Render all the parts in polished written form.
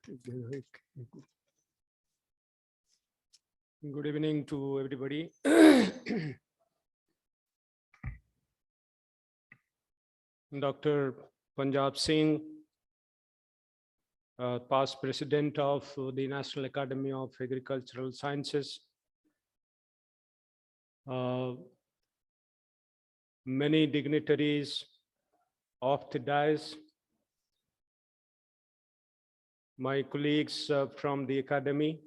Good evening to everybody. Dr. Punjab Singh, past president of the National Academy of Agricultural Sciences. Many dignitaries of the dais, my colleagues from the Academy,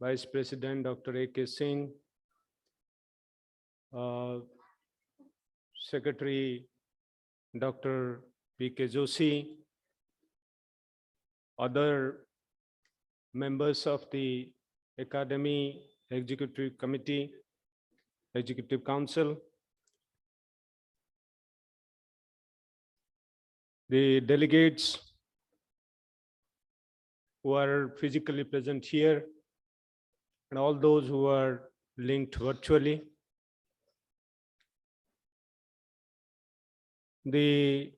Vice President Dr. A.K. Singh, Secretary Dr. P.K. Joshi, other members of the Academy Executive Committee, Executive Council, the delegates who are physically present here, and all those who are linked virtually. The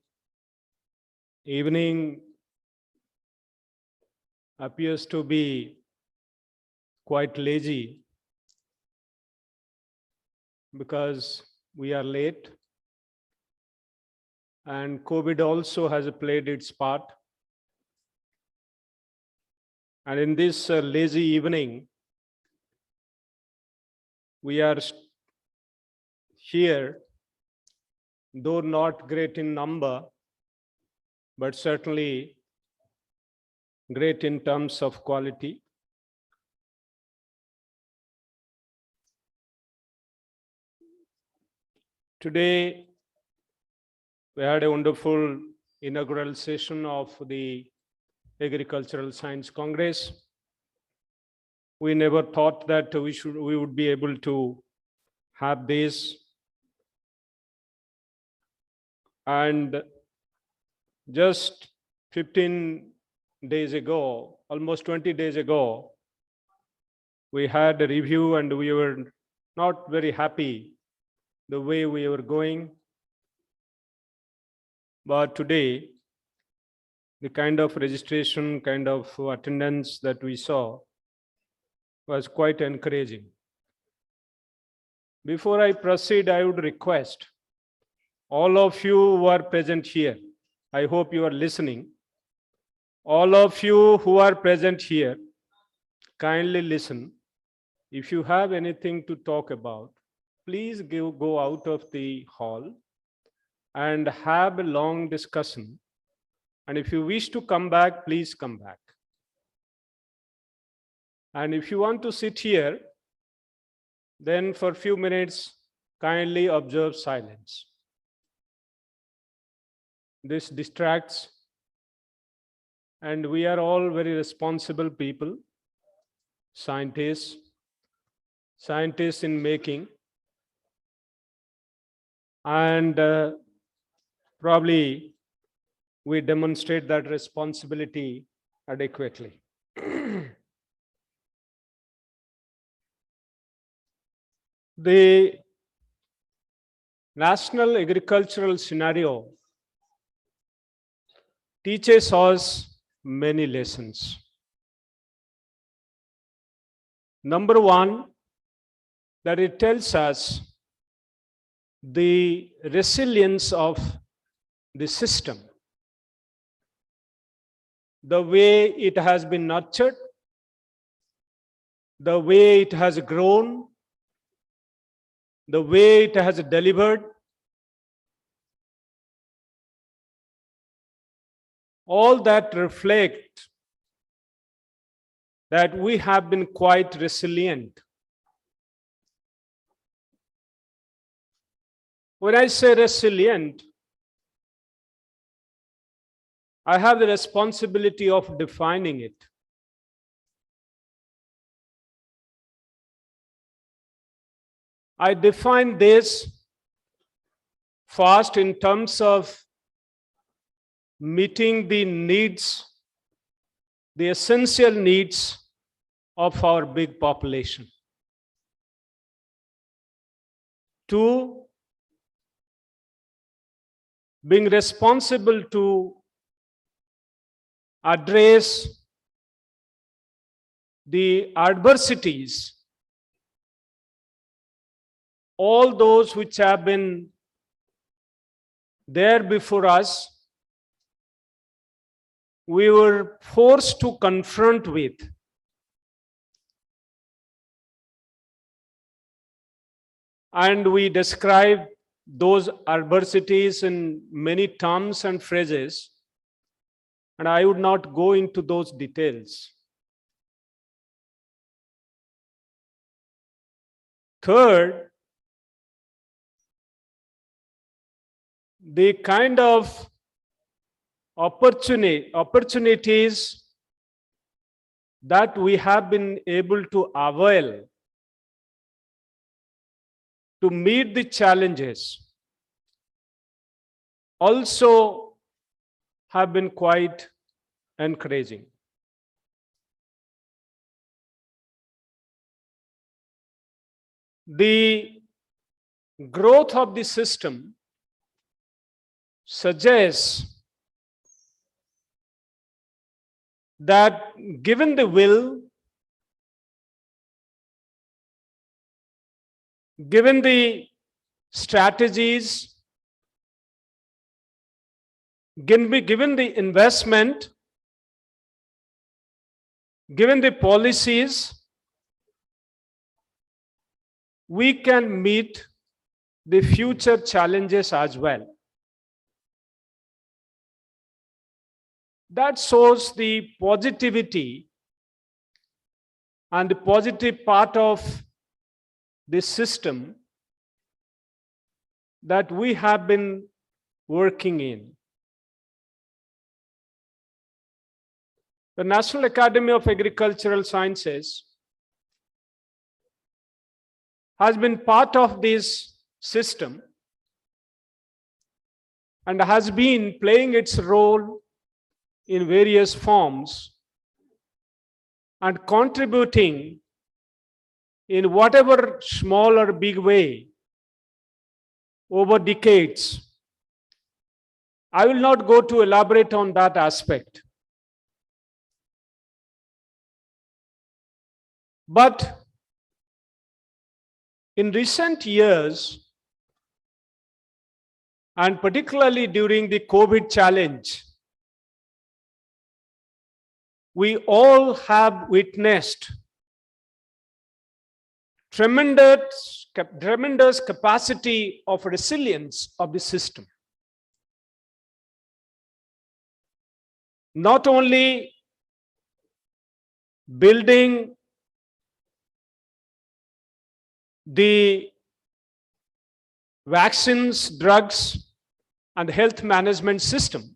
evening appears to be quite lazy because we are late, and COVID also has played its part. And in this lazy evening, we are here, though not great in number, but certainly great in terms of quality. Today, we had a wonderful inaugural session of the Agricultural Science Congress. We never thought that we would be able to have this. And just 15 days ago, almost 20 days ago, we had a review and we were not very happy the way we were going. But today, the kind of registration, kind of attendance that we saw was quite encouraging. Before I proceed, I would request all of you who are present here, I hope you are listening. All of you who are present here, kindly listen. If you have anything to talk about, please go out of the hall and have a long discussion. And if you wish to come back, please come back. And if you want to sit here, then for a few minutes, kindly observe silence. This distracts, and we are all very responsible people, scientists in making, and probably we demonstrate that responsibility adequately. The national agricultural scenario teaches us many lessons. Number one, that it tells us the resilience of the system, the way it has been nurtured, the way it has grown, the way it has delivered. All that reflect that we have been quite resilient. When I say resilient, I have the responsibility of defining it. I define this first in terms of meeting the needs, the essential needs of our big population. Two, being responsible to address the adversities, all those which have been there before us, we were forced to confront with. And we describe those adversities in many terms and phrases, and I would not go into those details. Third, the kind of opportunities that we have been able to avail to meet the challenges also have been quite encouraging. The growth of the system suggests that given the will, given the strategies, given the investment, given the policies, we can meet the future challenges as well. That shows the positivity and the positive part of this system that we have been working in. The National Academy of Agricultural Sciences has been part of this system and has been playing its role in various forms and contributing in whatever small or big way over decades. I will not go to elaborate on that aspect. But in recent years, and particularly during the COVID challenge, we all have witnessed tremendous capacity of resilience of the system. Not only building the vaccines, drugs, and health management system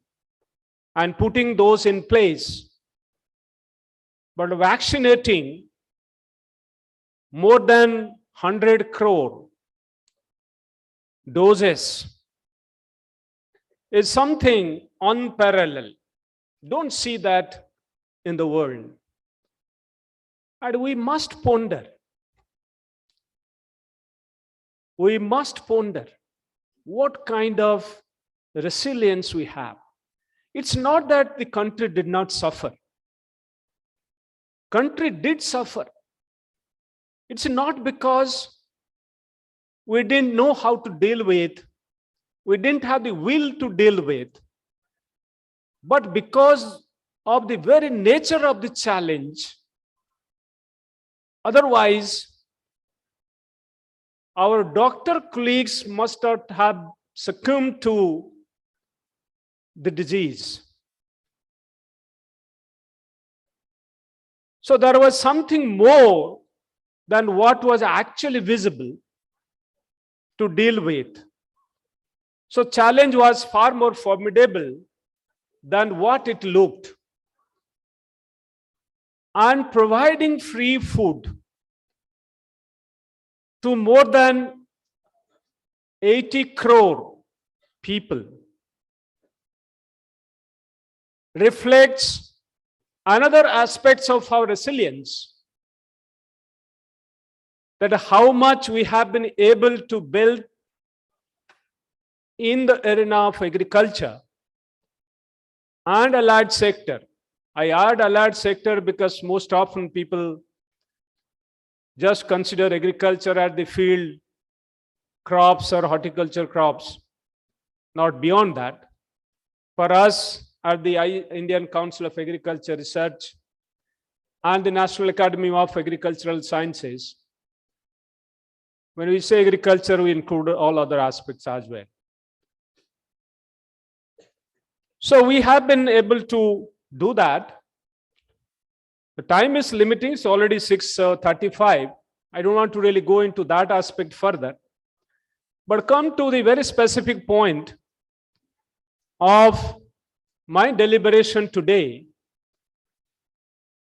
and putting those in place, but vaccinating more than 100 crore doses is something unparalleled. Don't see that in the world. And we must ponder. We must ponder what kind of resilience we have. It's not that the country did not suffer. Country did suffer. It's not because we didn't know how to deal with, we didn't have the will to deal with, but because of the very nature of the challenge. Otherwise, our doctor colleagues must not have succumbed to the disease. So there was something more than what was actually visible to deal with. So challenge was far more formidable than what it looked. And providing free food to more than 80 crore people reflects another aspects of our resilience, that how much we have been able to build in the arena of agriculture and allied sector I add allied sector because most often people just consider agriculture at the field crops or horticulture crops, not beyond that. For us at the Indian Council of Agriculture Research and the National Academy of Agricultural Sciences, when we say agriculture, we include all other aspects as well. So we have been able to do that. The time is limiting, it's already 6:35. I don't want to really go into that aspect further, but come to the very specific point of my deliberation today,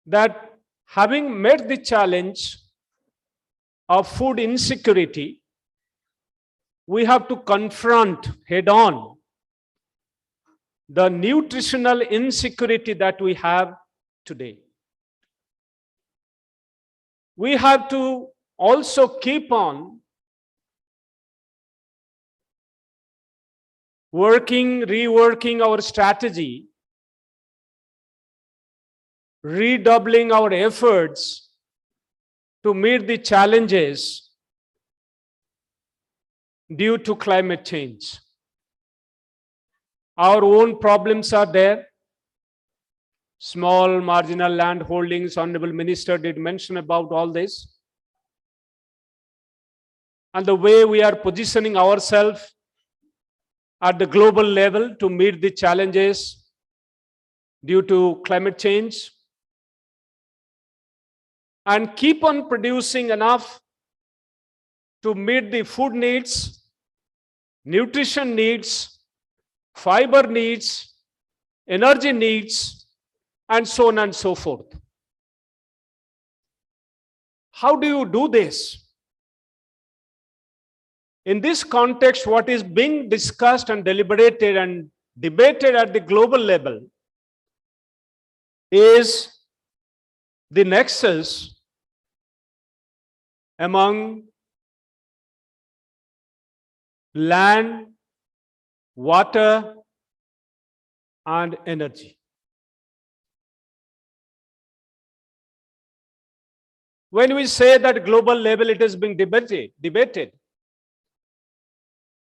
that having met the challenge of food insecurity, we have to confront head on the nutritional insecurity that we have today. We have to also keep on reworking our strategy, redoubling our efforts to meet the challenges due to climate change. Our own problems are there. Small marginal land holdings, Honorable Minister did mention about all this. And the way we are positioning ourselves at the global level to meet the challenges due to climate change, and keep on producing enough to meet the food needs, nutrition needs, fiber needs, energy needs, and so on and so forth. How do you do this? In this context, what is being discussed and deliberated and debated at the global level is the nexus among land, water, and energy. When we say that global level, it is being debated,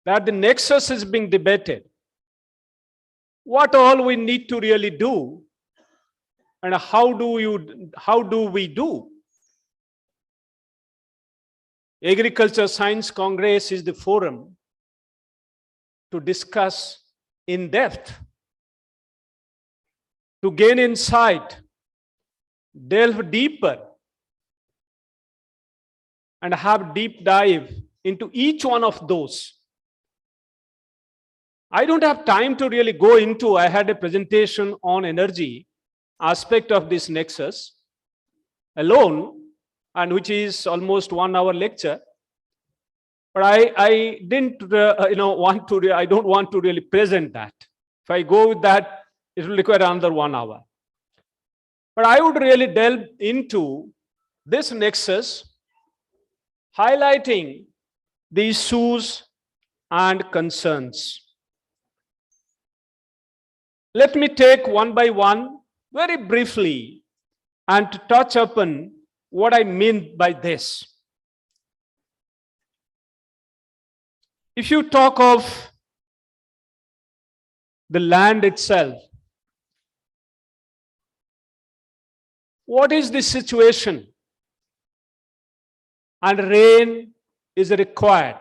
that the nexus is being debated. What all we need to really do, and how do we do? Agriculture Science Congress is the forum to discuss in depth, to gain insight, delve deeper, and have deep dive into each one of those. I don't have time to really go into, I had a presentation on energy aspect of this nexus alone, and which is almost 1 hour lecture. But I didn't, I don't want to really present that. If I go with that, it will require another 1 hour. But I would really delve into this nexus, highlighting the issues and concerns. Let me take one by one, very briefly, and to touch upon what I mean by this. If you talk of the land itself, what is the situation? And rain is required.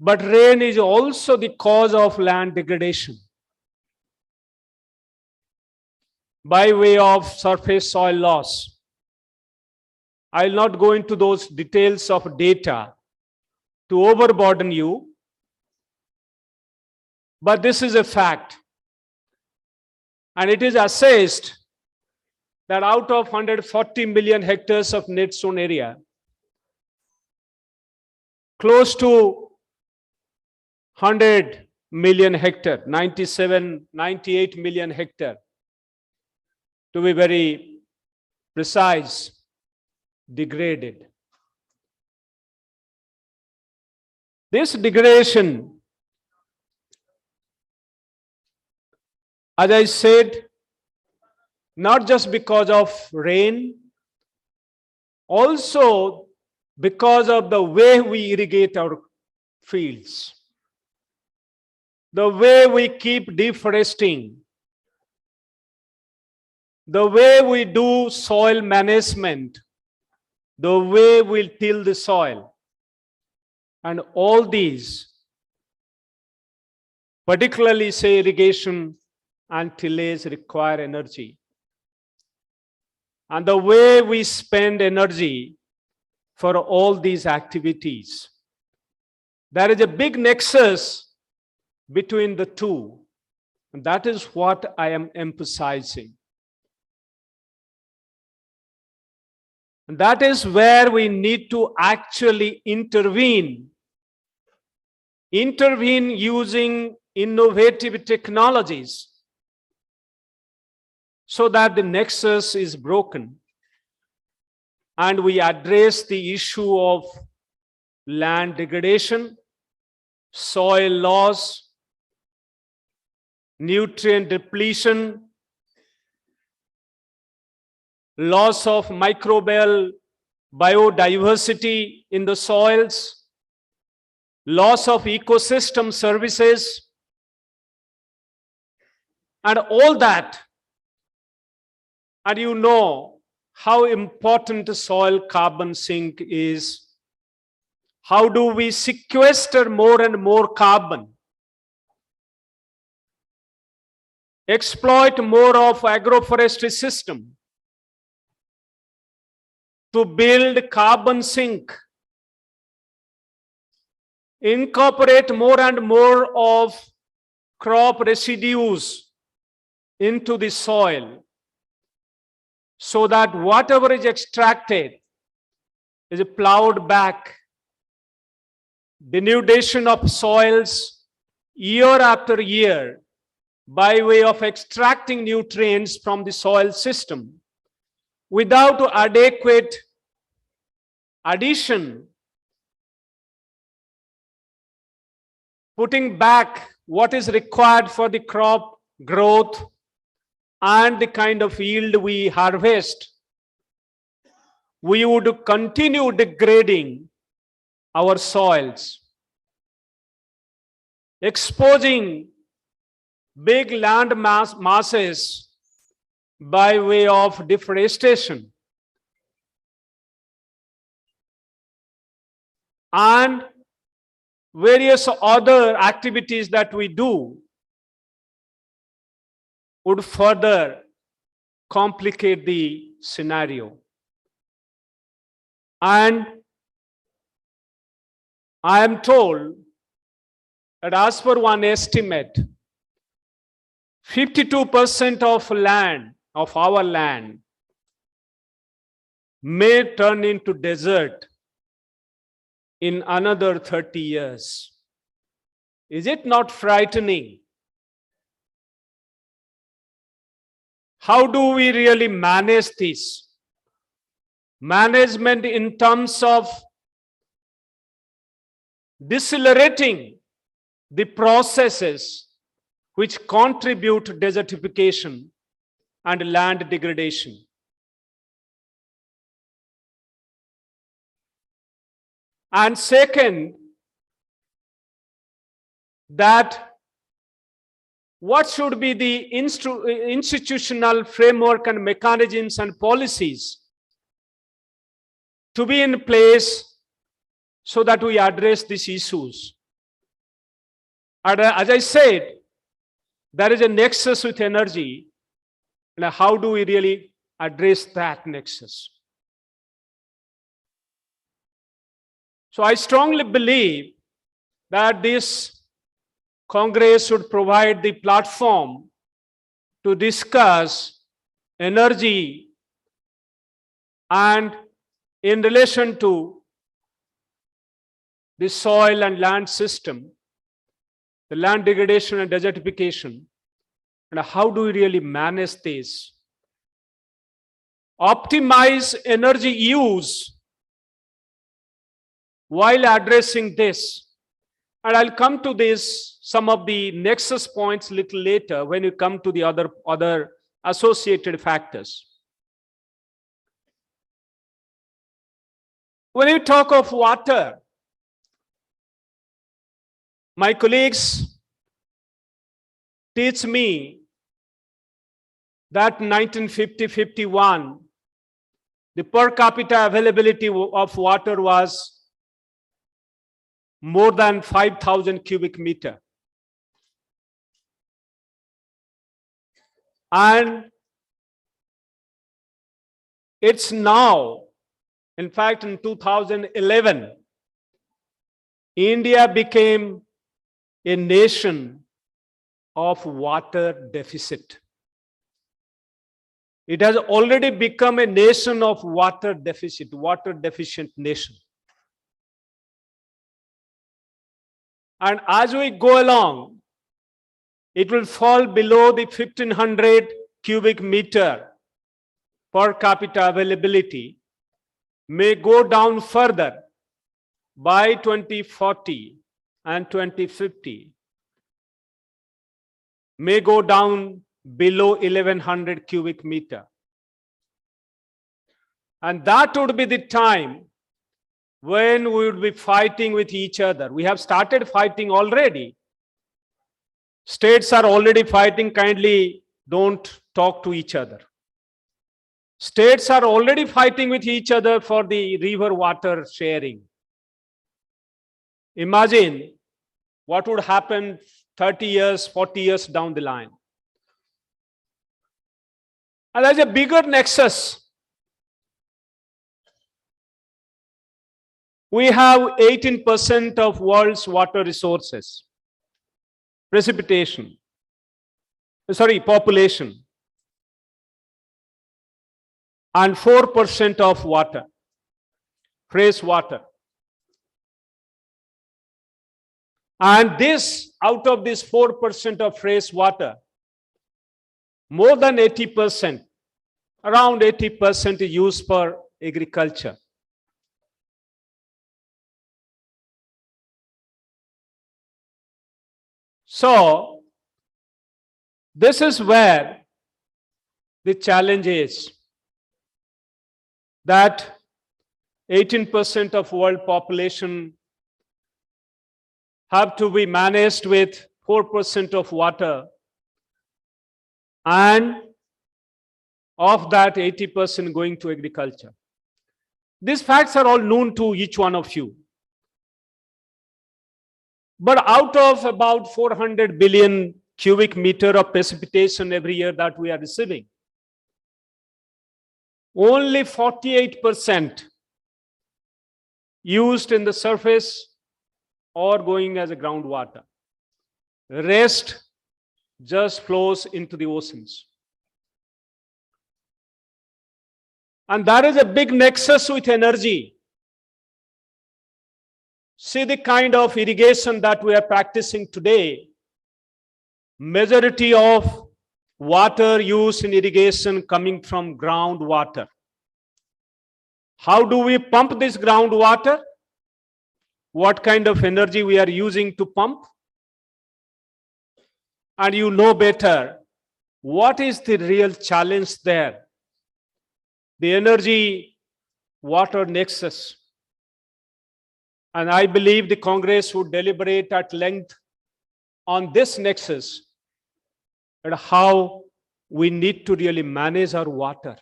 But rain is also the cause of land degradation by way of surface soil loss. I will not go into those details of data to overburden you, but this is a fact. And it is assessed that out of 140 million hectares of net sown area, close to 100 million hectare, 98 million hectare, to be very precise, degraded. This degradation, as I said, not just because of rain, also because of the way we irrigate our fields, the way we keep deforesting, the way we do soil management, the way we till the soil. And all these, particularly say irrigation and tillage, require energy. And the way we spend energy for all these activities, there is a big nexus between the two. And that is what I am emphasizing. And that is where we need to actually intervene. Intervene using innovative technologies so that the nexus is broken and we address the issue of land degradation, soil loss, nutrient depletion, loss of microbial biodiversity in the soils, loss of ecosystem services, and all that. And you know how important soil carbon sink is. How do we sequester more and more carbon? Exploit more of agroforestry system to build carbon sink. Incorporate more and more of crop residues into the soil so that whatever is extracted is plowed back. Denudation of soils year after year by way of extracting nutrients from the soil system without adequate addition, putting back what is required for the crop growth and the kind of yield we harvest, we would continue degrading our soils, exposing big land masses by way of deforestation, and various other activities that we do would further complicate the scenario. And I am told that as per one estimate, 52% of land, of our land, may turn into desert in another 30 years. Is it not frightening? How do we really manage this? Management in terms of decelerating the processes which contribute to desertification and land degradation. And second, that what should be the institutional framework and mechanisms and policies to be in place so that we address these issues. And as I said, there is a nexus with energy, and how do we really address that nexus? So I strongly believe that this Congress should provide the platform to discuss energy and in relation to the soil and land system, the land degradation and desertification, and how do we really manage this? Optimize energy use while addressing this. And I'll come to this, some of the nexus points little later when you come to the other associated factors. When you talk of water, my colleagues teach me that 1950-51, the per capita availability of water was more than 5,000 cubic meter. And it's now, in fact, in 2011, India became a nation of water deficit. It has already become a nation of water deficit, water deficient nation. And as we go along, it will fall below the 1,500 cubic meter per capita availability, may go down further by 2040 and 2050, may go down below 1,100 cubic meter. And that would be the time when we would be fighting with each other. We have started fighting already. States are already fighting. Kindly don't talk to each other. States are already fighting with each other for the river water sharing. Imagine what would happen 30 years, 40 years down the line. And there's a bigger nexus. We have 18% of world's water resources, population, and 4% of water, fresh water. And this, out of this 4% of fresh water, more than 80%, around 80% is used for agriculture. So, this is where the challenge is, that 18% of world population have to be managed with 4% of water, and of that 80% going to agriculture. These facts are all known to each one of you. But out of about 400 billion cubic meter of precipitation every year that we are receiving, only 48% used in the surface or going as a groundwater. The rest just flows into the oceans. And that is a big nexus with energy. See the kind of irrigation that we are practicing today. Majority of water used in irrigation coming from groundwater. How do we pump this groundwater? What kind of energy we are using to pump? And you know better, what is the real challenge there? The energy water nexus. And I believe the Congress would deliberate at length on this nexus and how we need to really manage our water.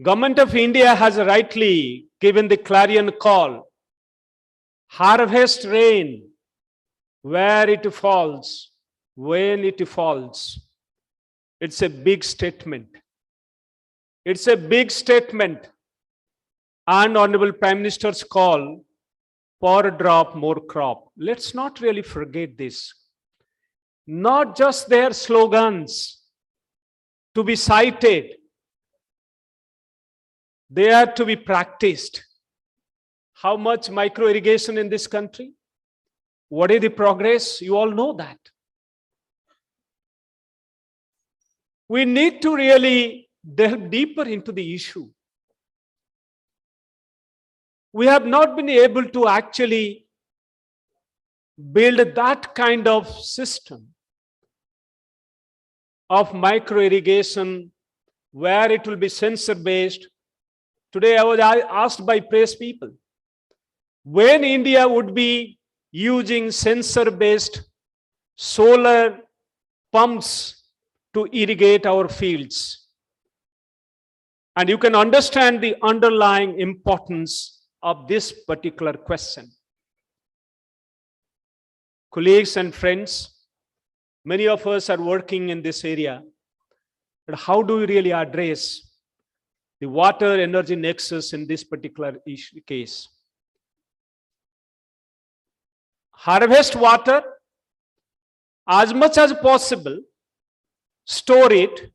Government of India has rightly given the clarion call. Harvest rain where it falls, when it falls. It's a big statement. It's a big statement. And Honorable Prime Minister's call, pour a drop, more crop. Let's not really forget this. Not just their slogans to be cited, they are to be practiced. How much micro irrigation in this country? What is the progress? You all know that. We need to really delve deeper into the issue. We have not been able to actually build that kind of system. of micro irrigation, where it will be sensor based. Today I was asked by press people, when India would be using sensor based solar pumps to irrigate our fields. And you can understand the underlying importance of this particular question. Colleagues and friends, many of us are working in this area. But how do we really address the water energy nexus in this particular case? Harvest water as much as possible, store it,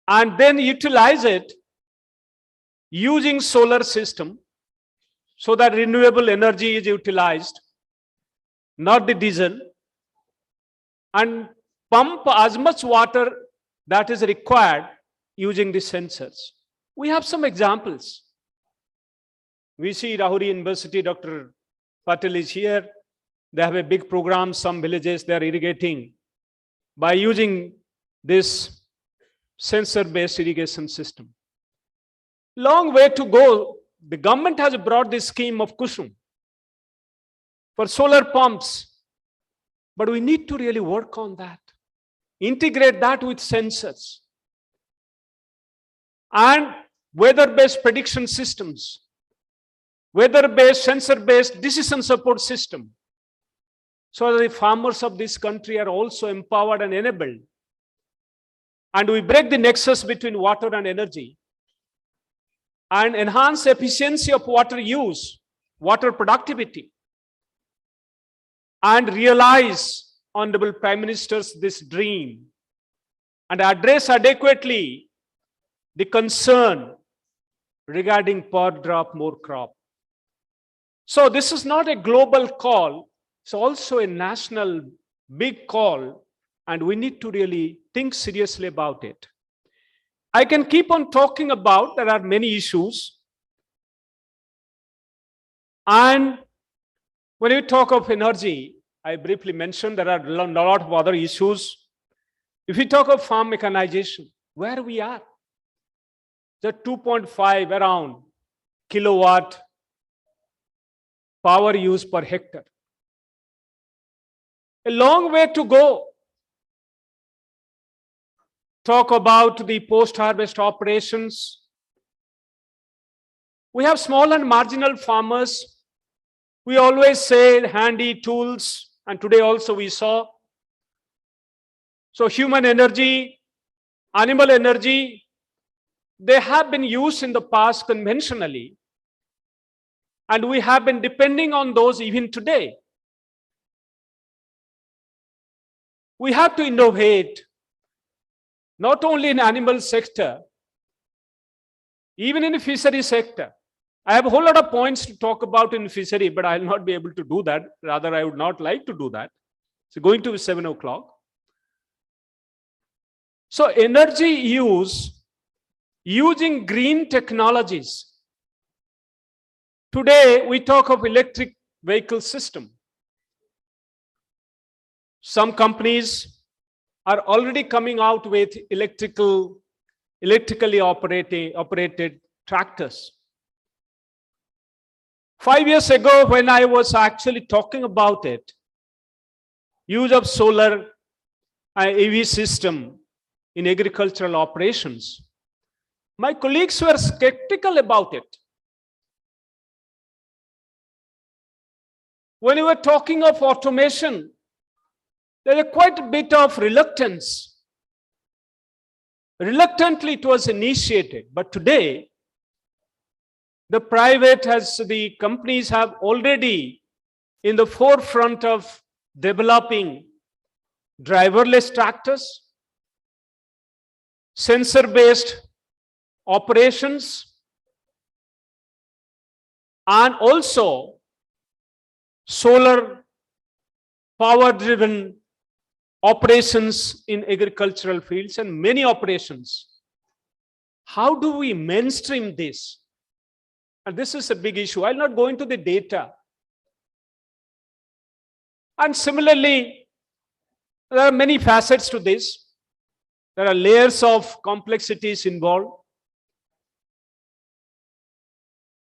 and then utilize it using solar system so that renewable energy is utilized, not the diesel, and pump as much water that is required using the sensors. We have some examples. We see Rahuri University, Dr. Patel is here. They have a big program, some villages they are irrigating by using this sensor-based irrigation system. Long way to go. The government has brought this scheme of Kusum for solar pumps, but we need to really work on that. Integrate that with sensors and weather-based prediction systems, weather-based, sensor-based decision support system, so that the farmers of this country are also empowered and enabled. And we break the nexus between water and energy and enhance efficiency of water use, water productivity, and realize, Honorable Prime Minister's, this dream and address adequately the concern regarding per drop more crop. So this is not a global call, it's also a national big call, and we need to really think seriously about it. I can keep on talking about, there are many issues. And when you talk of energy, I briefly mentioned there are a lot of other issues. If we talk of farm mechanization, where we are, the 2.5 around kilowatt power use per hectare. A long way to go. Talk about the post-harvest operations. We have small and marginal farmers. We always say handy tools, and today also we saw. So human energy, animal energy, they have been used in the past conventionally, and we have been depending on those even today. We have to innovate, not only in animal sector, even in the fishery sector. I have a whole lot of points to talk about in fishery, but I'll not be able to do that. Rather, I would not like to do that. It's going to be 7 o'clock. So energy use, using green technologies. Today, we talk of electric vehicle system. Some companies are already coming out with electrically operated tractors. 5 years ago, when I was actually talking about it, use of solar EV system in agricultural operations, my colleagues were skeptical about it. When we were talking of automation, there was quite a bit of reluctance. Reluctantly, it was initiated, but today, the companies have already in the forefront of developing driverless tractors, sensor-based operations, and also solar power-driven operations in agricultural fields and many operations. How do we mainstream this? And this is a big issue. I'll not go into the data. And similarly, There are many facets to this. There are layers of complexities involved.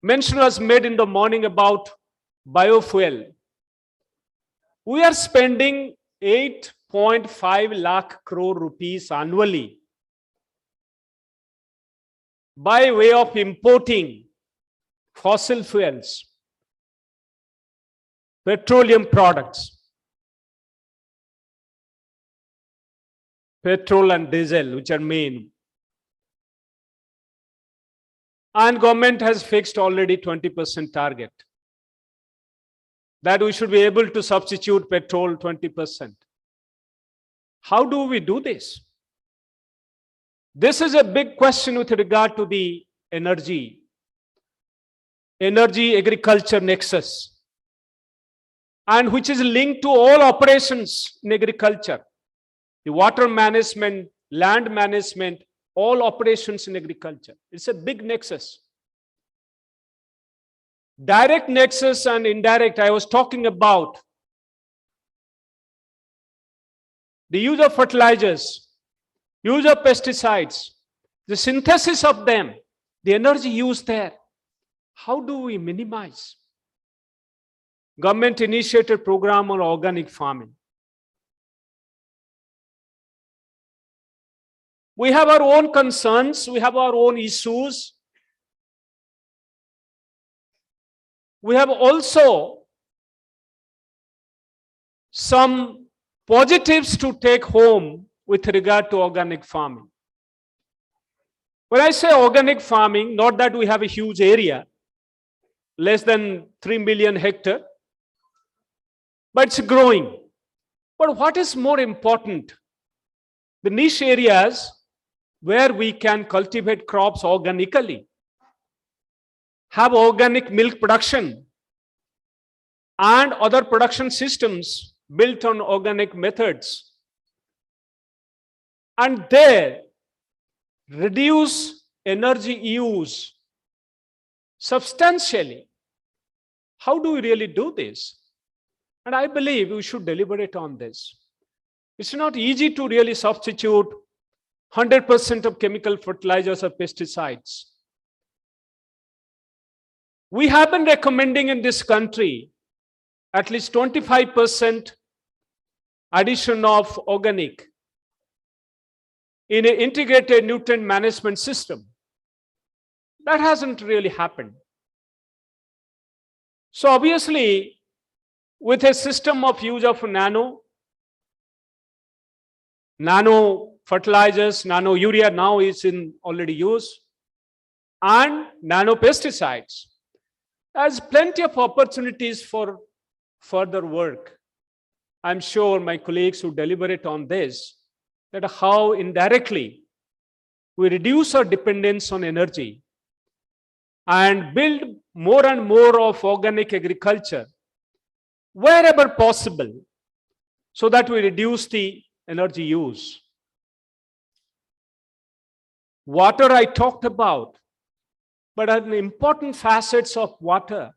Mention was made in the morning about biofuel. We are spending 8.5 lakh crore rupees annually by way of importing fossil fuels, petroleum products, petrol and diesel, which are main. And government has fixed already 20% target that we should be able to substitute petrol 20%. How do we do this? This is a big question with regard to the energy agriculture nexus, and which is linked to all operations in agriculture, the water management, land management, all operations in agriculture. It's a big nexus. Direct nexus and indirect, I was talking about the use of fertilizers, use of pesticides, the synthesis of them, the energy used there. How do we minimize? Government initiated program on organic farming. We have our own concerns, we have our own issues. We have also some positives to take home with regard to organic farming. When I say organic farming, not that we have a huge area, less than 3 million hectares, but it's growing. But what is more important? The niche areas where we can cultivate crops organically, have organic milk production and other production systems built on organic methods, and there reduce energy use substantially. How do we really do this? And I believe we should deliberate on this. It's not easy to really substitute 100% of chemical fertilizers or pesticides. We have been recommending in this country at least 25% addition of organic in an integrated nutrient management system. That hasn't really happened. So obviously, with a system of use of nano fertilizers, nano urea now is in already use, and nano pesticides, there's plenty of opportunities for further work. I'm sure my colleagues who deliberate on this, that how indirectly we reduce our dependence on energy and build more and more of organic agriculture wherever possible, so that we reduce the energy use. Water I talked about, but an important facets of water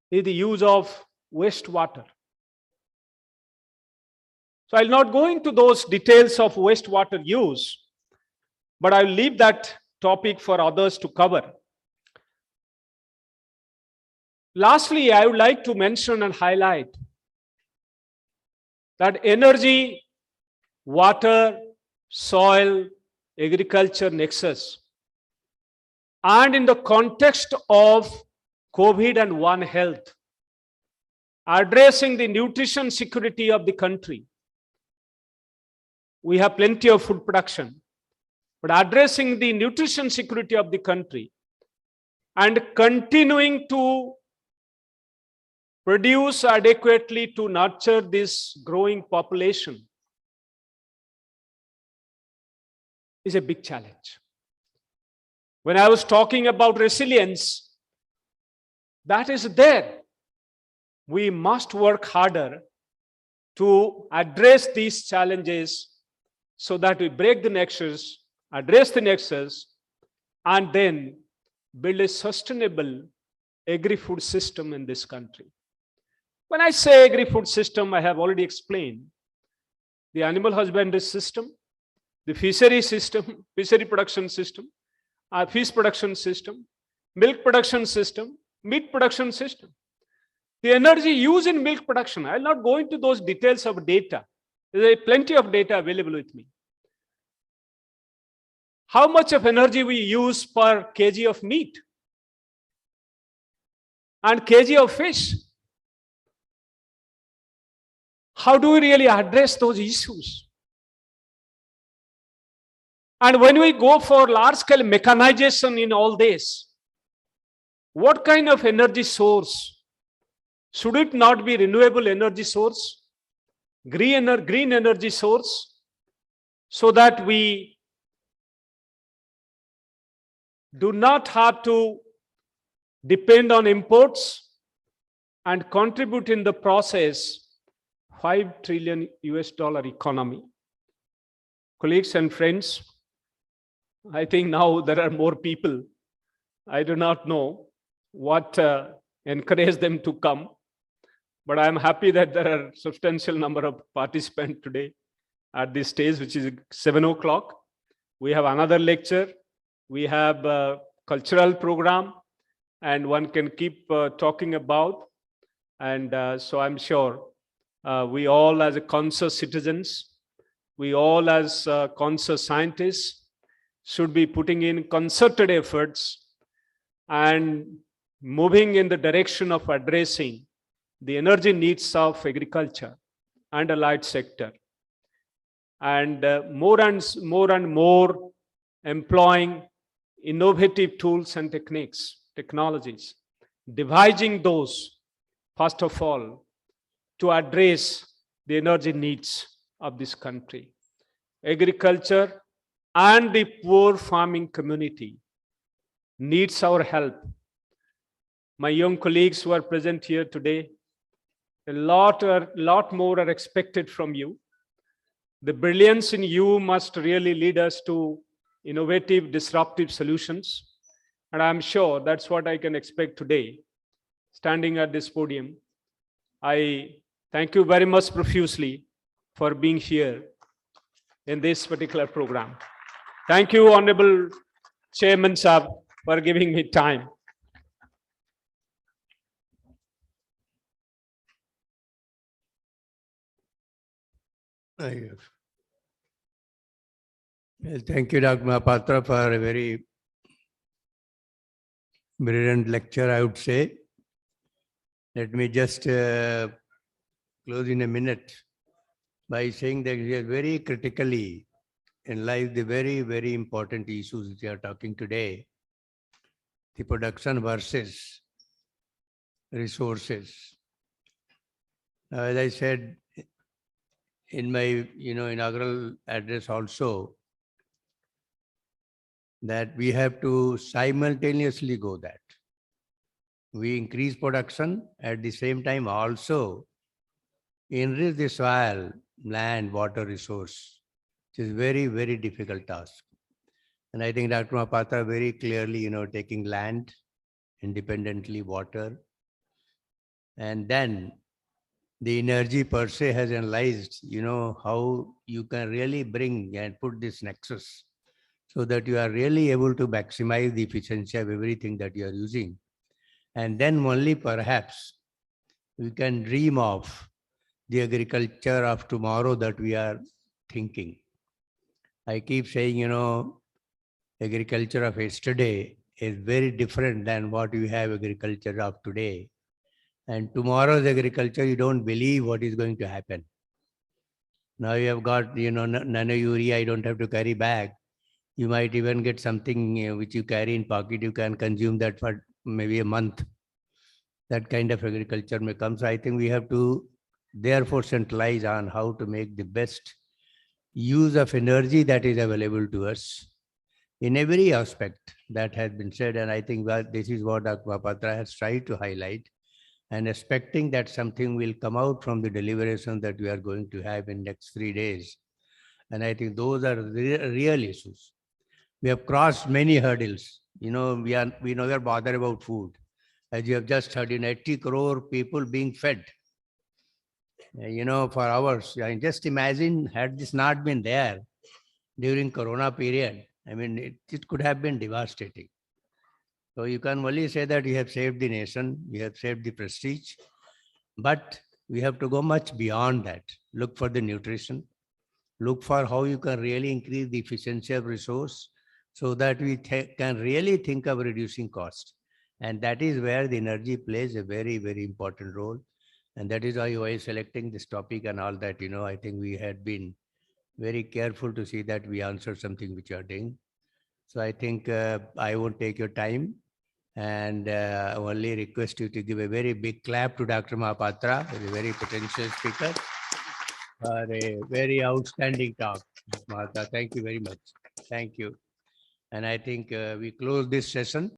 is the use of wastewater. So I'll not go into those details of wastewater use, but I'll leave that topic for others to cover. Lastly, I would like to mention and highlight that energy, water, soil, agriculture nexus, and in the context of COVID and One Health, addressing the nutrition security of the country. We have plenty of food production, but addressing the nutrition security of the country and continuing to produce adequately to nurture this growing population is a big challenge. When I was talking about resilience, that is there. We must work harder to address these challenges so that we break the nexus, address the nexus, and then build a sustainable agri-food system in this country. When I say agri-food system, I have already explained the animal husbandry system, the fishery system, fishery production system, fish production system, milk production system, meat production system. The energy used in milk production, I'll not go into those details of data. There is plenty of data available with me. How much of energy we use per kg of meat and kg of fish? How do we really address those issues? And when we go for large-scale mechanization in all this, what kind of energy source? Should it not be renewable energy source, green energy source, so that we do not have to depend on imports and contribute in the process $5 trillion economy? Colleagues and friends, I think now there are more people. I do not know what encouraged them to come, but I am happy that there are substantial number of participants today at this stage, which is 7 o'clock. We have another lecture. We have a cultural program, and one can keep talking about. And so I'm sure we all as conscious citizens, we all as conscious scientists should be putting in concerted efforts and moving in the direction of addressing the energy needs of agriculture and allied sector, and more and more employing innovative tools and technologies, devising those, first of all, to address the energy needs of this country. Agriculture and the poor farming community needs our help. My young colleagues who are present here today, a lot more are expected from you. The brilliance in you must really lead us to innovative, disruptive solutions. And I'm sure that's what I can expect today, standing at this podium. I thank you very much profusely for being here in this particular program. Thank you, Honorable Chairman Sahab, for giving me time. Well, thank you, Dr. Mahapatra, for a very brilliant lecture, I would say. Let me just close in a minute by saying that we are very critically analyze the very, very important issues which we are talking today. The production versus resources. Now, as I said in my inaugural address also, that we have to simultaneously go that. We increase production at the same time also enrich the soil, land, water resource, which is very, very difficult task. And I think Dr. Mahapatra very clearly, taking land, independently water, and then the energy per se has analyzed, how you can really bring and put this nexus so that you are really able to maximize the efficiency of everything that you are using. And then only perhaps we can dream of the agriculture of tomorrow that we are thinking. I keep saying, agriculture of yesterday is very different than what we have agriculture of today. And tomorrow's agriculture, you don't believe what is going to happen. Now you have got, nano urea, you don't have to carry bag. You might even get something which you carry in pocket. You can consume that for maybe a month. That kind of agriculture may come. So I think we have to therefore centralize on how to make the best use of energy that is available to us in every aspect that has been said. And I think that this is what Dr. Mahapatra has tried to highlight, and expecting that something will come out from the deliberation that we are going to have in next 3 days. And I think those are real issues. We have crossed many hurdles. We no longer bother about food. As you have just heard, 80 crore people being fed. for hours. I mean, just imagine had this not been there during Corona period, I mean, it could have been devastating. So you can only say that you have saved the nation, you have saved the prestige, but we have to go much beyond that. Look for the nutrition, look for how you can really increase the efficiency of resource so that we can really think of reducing cost. And that is where the energy plays a very, very important role. And that is why while selecting this topic and all that, I think we had been very careful to see that we answer something which you are doing. So I think I won't take your time and only request you to give a very big clap to Dr. Mahapatra, a very potential speaker, for a very outstanding talk. Mahapatra, thank you very much. Thank you. And I think we close this session.